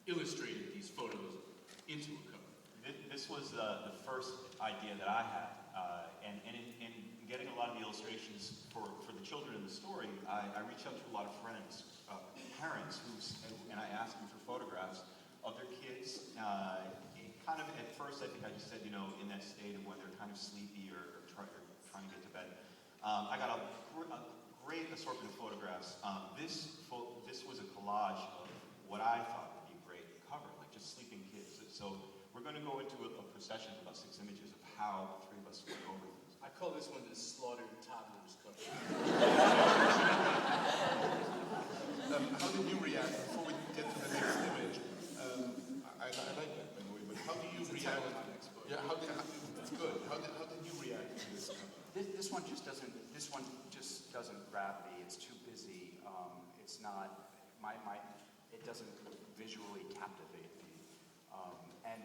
illustrated these photos into a cover? This was the first idea that I had, and in getting a lot of the illustrations for the children in the story, I reached out to a lot of friends, parents, and I asked them for photographs of their kids. Kind of at first, I think I just said, in that state of when they're kind of sleepy or trying to get to bed. I got a great assortment of photographs. This was a collage of what I thought would be a great cover, like just sleeping kids. So we're going to go into a procession of about 6 images of how the three of us went over these. I call this one the slaughtered toddlers cover. How did you react before we get to the next image? I like that, by the way, but how do you react? Yeah, it's good. How did you react to this cover? This one just doesn't grab me. It's too busy. It's not it doesn't visually captivate me. And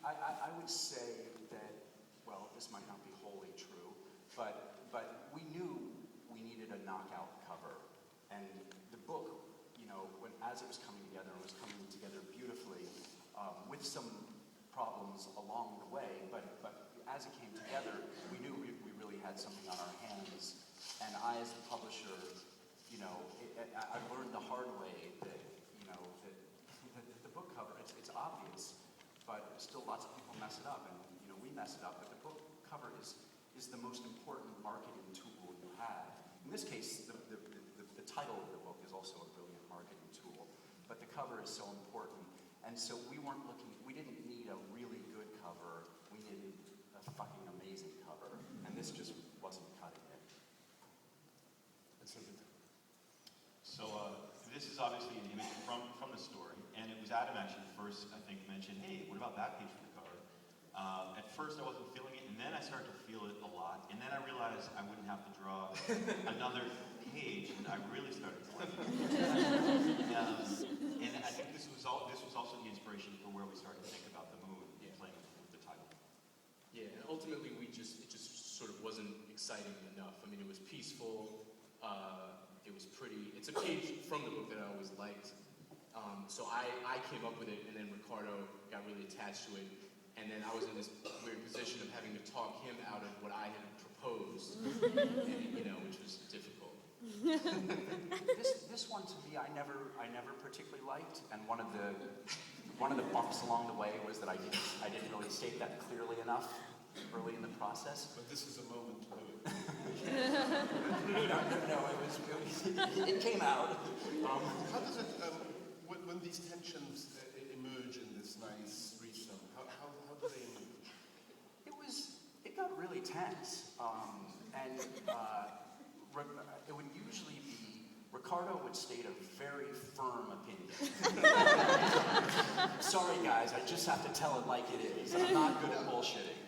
I would say that, well, this might not be wholly true, but we knew we needed a knockout cover. And the book, as it was coming together, it was coming together beautifully, with some problems along the way, but as it came together, we knew we really had something on our hands. And I, as a publisher, I learned the hard way that, that the book cover, it's obvious, but still lots of people mess it up, and, we mess it up, but the book cover is the most important marketing tool you have. In this case, the title of the book is also a brilliant marketing tool, but the cover is so important, and so we didn't need a really good cover, we needed a fucking amazing cover, and this just wasn't cutting it. So this is obviously an image from the story, and it was Adam actually first, I think, mentioned, hey, what about that page for the cover? At first I wasn't feeling it, and then I started to feel it a lot, and then I realized I wouldn't have to draw another page, and I really started to like it. And I think this was also the inspiration for where we started to think about the moon, playing with the title. Yeah, and ultimately it just sort of wasn't exciting enough. I mean, it was peaceful, it was pretty. It's a page from the book that I always liked. So I came up with it, and then Ricardo got really attached to it, and then I was in this weird position of having to talk him out of what I had proposed, and, which was difficult. This one to me, I never particularly liked, and one of the bumps along the way was that I didn't really state that clearly enough early in the process. But this is a moment to do it. No, it came out. How does it, when these tensions emerge in this nice threesome, how do they emerge? It got really tense, and it would usually be, Ricardo would state a very firm opinion. Sorry guys, I just have to tell it like it is. I'm not good at bullshitting.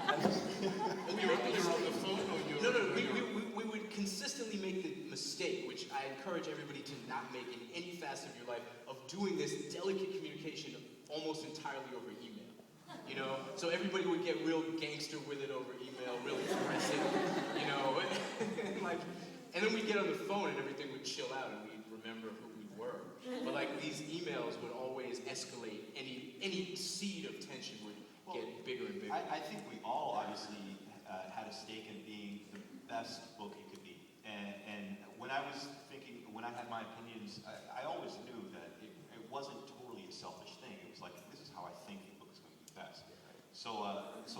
And you're on the phone or you're... No, we would consistently make the mistake, which I encourage everybody to not make in any facet of your life, of doing this delicate communication almost entirely over email. So everybody would get real gangster with it over email, real aggressive, and then we'd get on the phone and everything would chill out and we'd remember who we were. But these emails would always escalate. Any seed of tension would get bigger and bigger. I think we all obviously had a stake in being the best book it could be. And when I was thinking, when I had my opinions, I always knew that it wasn't totally a selfish thing. It was like, this is how I think the book is going to be best. So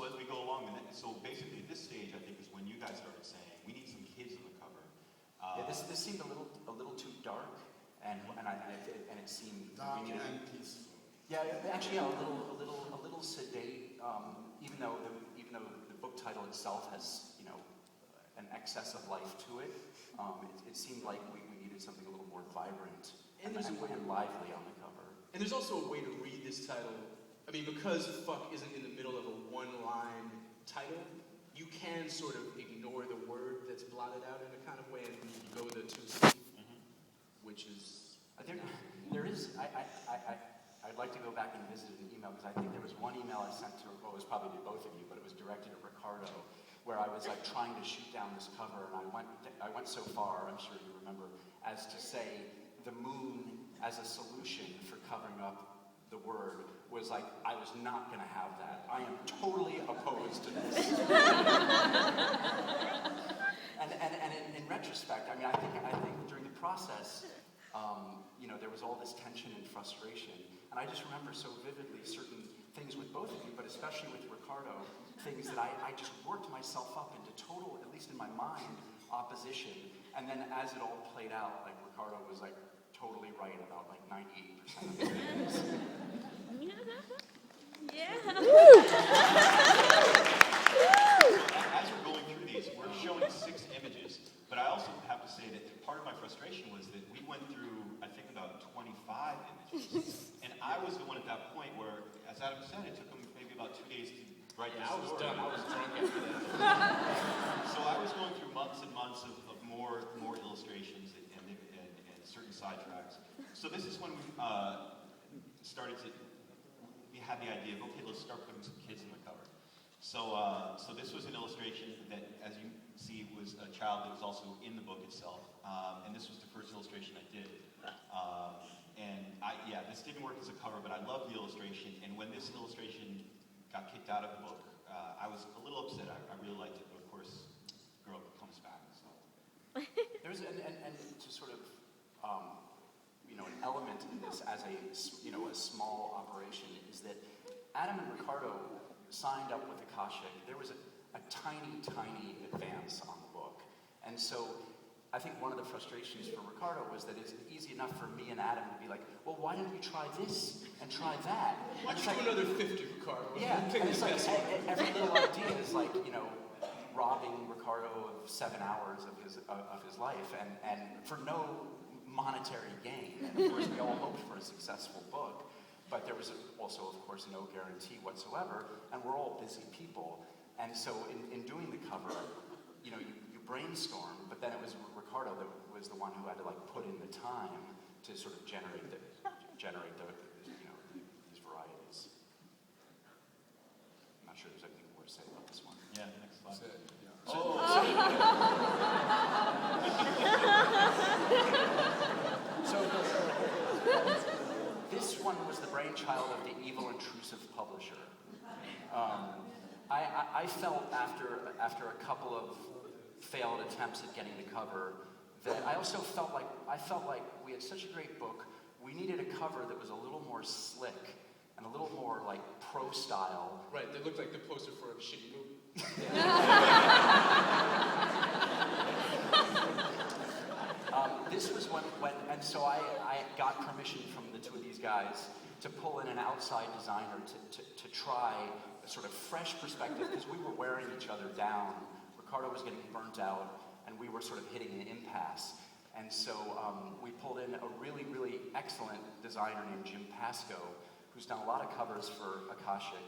as we go along, so basically at this stage, I think, is when you guys started saying, we need some kids on the cover. This seemed a little too dark, and it seemed dark and peaceful. Yeah, actually, a little sedate. Even though the book title itself has an excess of life to it, it seemed like we needed something a little more vibrant and lively on the cover. And there's also a way to read this title. I mean, because fuck isn't in the middle of a one-line title, you can sort of ignore the word that's blotted out in a kind of way and you go to C, which is... There is... I'd like to go back and visit an email, because I think there was one email I sent to, well, it was probably to both of you, but it was directed at Ricardo, where I was trying to shoot down this cover, and I went so far, I'm sure you remember, as to say the moon as a solution for covering up the word was like, I was not going to have that. I am totally opposed to this. and in retrospect, I mean, I think during the process, there was all this tension and frustration. And I just remember so vividly certain things with both of you, but especially with Ricardo, things that I just worked myself up into total, at least in my mind, opposition. And then as it all played out, like Ricardo was like totally right about like 98% of the things. Yeah. As we're going through these, we're showing 6 images, but I also have to say that part of my frustration was that we went through, I think, about 25 images. And I was the one at that point where, as Adam said, it took him maybe about 2 days to write the story. I was done. I was drunk after that. So I was going through months and months of more illustrations and certain sidetracks. So this is when we started to, we had the idea of, okay, let's start putting some kids in the cover. So this was an illustration that, as you see, was a child that was also in the book itself. And this was the first illustration I did. This didn't work as a cover, but I loved the illustration. And when this illustration got kicked out of the book, I was a little upset. I really liked it, but of course, the girl comes back. So There's and to sort of an element in this as a small operation is that Adam and Ricardo signed up with Akashick. There was a tiny advance on the book, and so I think one of the frustrations for Ricardo was that it's easy enough for me and Adam to be like, well, why don't you try this and try that? Why don't you do another 50, Ricardo? Yeah, and it's like every little idea is like, robbing Ricardo of 7 hours of his life, and for no monetary gain. And of course, we all hoped for a successful book, but there was also, of course, no guarantee whatsoever, and we're all busy people. And so in doing the cover, you brainstorm, but then it was Ricardo that was the one who had to like put in the time to sort of generate these varieties. I'm not sure there's anything more to say about this one. yeah, next slide. So this one was the brainchild of the evil, intrusive publisher. I felt after a couple of failed attempts at getting the cover that I also felt like we had such a great book. We needed a cover that was a little more slick and a little more like pro style. Right, they looked like the poster for a shitty movie. This was when and so I got permission from the two of these guys to pull in an outside designer to try a sort of fresh perspective, because we were wearing each other down. Ricardo was getting burnt out, and we were sort of hitting an impasse. And so we pulled in a really, really excellent designer named Jim Pascoe, who's done a lot of covers for Akashick,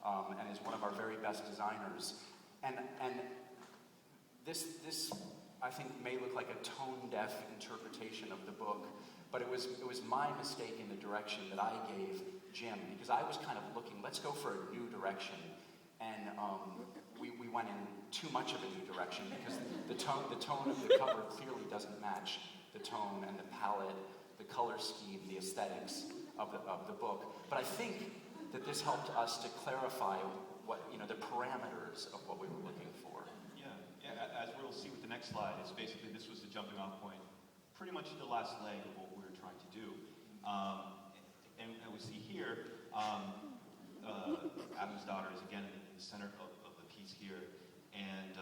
and is one of our very best designers. And this I think may look like a tone-deaf interpretation of the book, but it was my mistake in the direction that I gave Jim, because I was kind of looking, let's go for a new direction, and we went in too much of a new direction, because the tone of the cover clearly doesn't match the tone and the palette, the color scheme, the aesthetics of the book. But I think that this helped us to clarify what the parameters of what we were looking for. As we'll see with the next slide, it's basically this was the jumping off point, pretty much the last leg of what we were trying to do. And we see here, Adam's daughter is again in the center of the piece here. And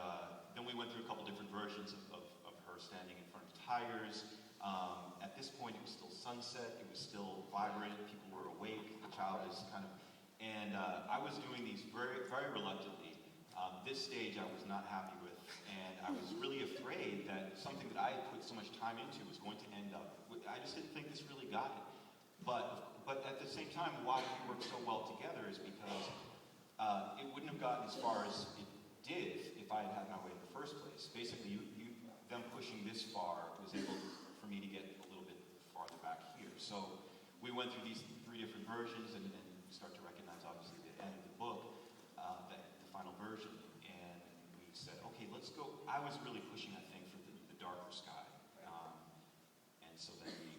then we went through a couple different versions of her standing in front of tires. At this point, it was still sunset. It was still vibrant. People were awake. The child is kind of... And I was doing these very, very reluctantly. This stage I was not happy with. And I was really afraid that something that I had put so much time into was going to end up... I just didn't think this really got it. But at the same time, why we worked so well together is because it wouldn't have gotten as far as it did if I had had my way in the first place. Basically, them pushing this far was able for me to get a little bit farther back here. So we went through these 3 different versions and start to recognize, obviously, the end of the book, the final version. And we said, okay, let's go. I was really pushing, I think, for the darker sky. And so then we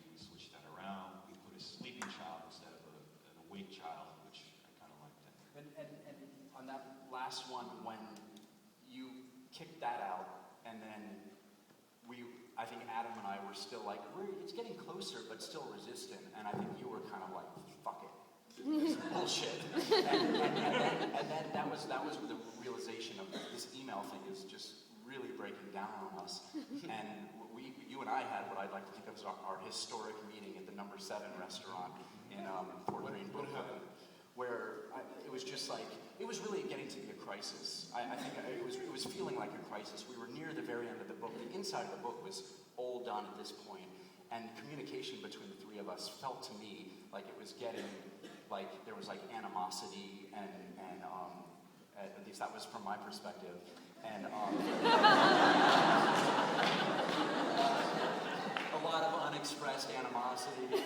I think Adam and I were still like, it's getting closer, but still resistant. And I think you were kind of like, fuck it. This is bullshit. And then that was the realization of this email thing is just really breaking down on us. And you and I had what I'd like to think of as our historic meeting at the No. 7 restaurant in Fort Greene, Brooklyn, where it was just like, it was really getting to be a crisis. I think it was feeling like a crisis. We were near the very end of the book. The inside of the book was all done at this point, and communication between the three of us felt to me like it was getting, like there was like animosity and at least that was from my perspective, and a lot of unexpressed animosity.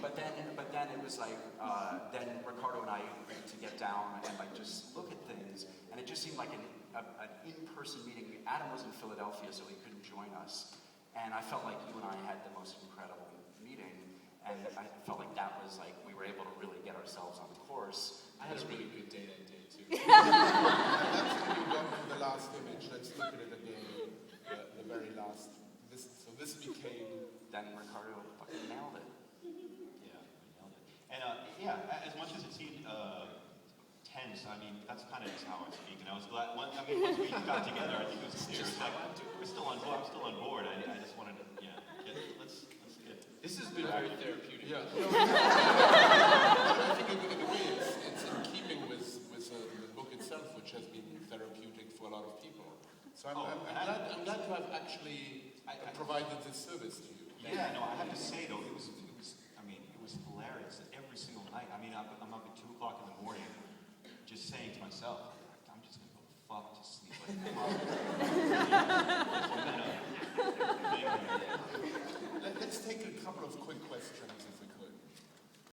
But then it was like, then Ricardo and I agreed to get down and like just look at things, and it just seemed like an in-person meeting. Adam was in Philadelphia, so he couldn't join us, and I felt like you and I had the most incredible meeting, and I felt like that was like we were able to really get ourselves on course. I had a really good day that day too. That's when you got to the last image. Let's look at it again. The very last. So this became. Then Ricardo fucking nailed it. Yeah, we nailed it. And as much as it seemed tense, I mean, that's kind of just how I speak. And I was glad. Once we got together, I think it was clear. It's like, we're still on board. I'm still on board. I just wanted to, let's get. This has been very therapeutic. Yeah. I think in a way it's in keeping with the book itself, which has been therapeutic for a lot of people. So I'm glad to have actually provided this service to you. Yeah, no, I have to say though, it was hilarious every single night. I mean, I'm up at 2 o'clock in the morning, just saying to myself, I'm just gonna go fuck to sleep. Like,